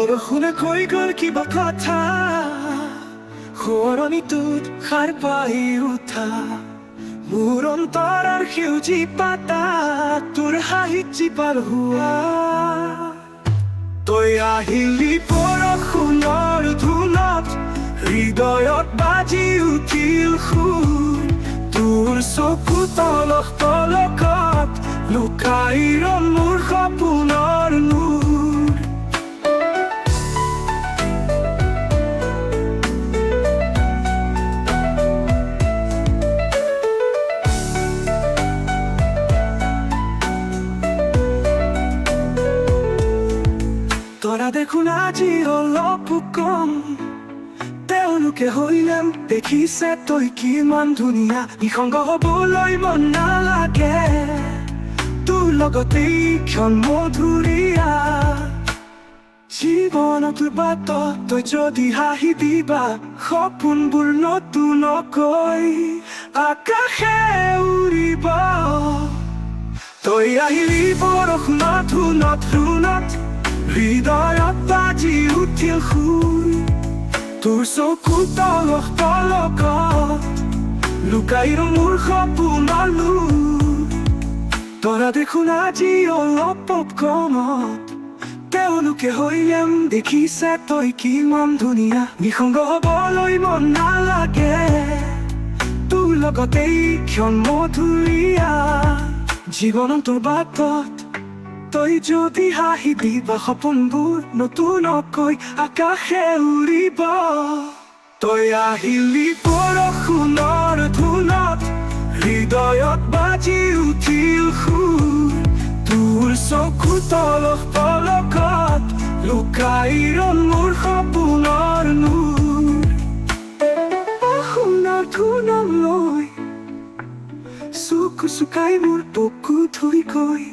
বৰষুণে কৈ গ'ল কিবা কথা, সোঁৱৰণিটোত সাৰ পাই উঠা মোৰ অন্তৰৰ সেউজী পাতা, তোৰ হাঁহিত জীপাল হোৱা। তই আহিলি বৰষুণৰ ধুনত, হৃদয়ত বাজি উঠিল সুৰ, তোৰ চকু তলক তলকত লুকাই ৰ'ল মোৰ সপোনৰ নূৰ। তৰা দেখোন আজি অলপ কম, তেওঁলোকে হৰিলেম দেখিছে তই কিমান ধুনীয়া, নিসংগ হ'বলৈ মন নালাগে, তোৰ লগতে ক্ষণ মধুৰিয়া। জীৱনত তোৰ বাটত তই যদি হাঁহি দিবা, সপোনবোৰ নতুনকৈ আকাশে উৰিব। তই আহিলি বৰষুণৰ ধুনত ধুনত, হৃদয়ত বাজি উঠিল সুৰ, তোৰ চকু তলক তলকত লুকাই ৰ'ল মোৰ সপোনৰ নূৰ। তৰা দেখোন আজি অলপ কমত, তেওঁলোকে হৰিলেম দেখিছে তই কিমান ধুনীয়া, নিসংগ হ'বলৈ মন নালাগে, তোৰ লগতে ক্ষণ মধুৰিয়া। জীৱনত তোৰ বাটত তই যদি হাঁহি দিবা, সপোনবোৰ নতুনকৈ আকাশে উৰিব। তই আহিলি বৰষুণৰ ধুনত, হৃদয়ত বাজি উঠিল সুৰ, তোৰ চকু তলক তলকত লুকাই ৰ'ল মোৰ সপোনৰ নূৰ। বৰষুণৰ ধুনলৈ চকু চুকাই মোৰ বুকু ধুই গৈ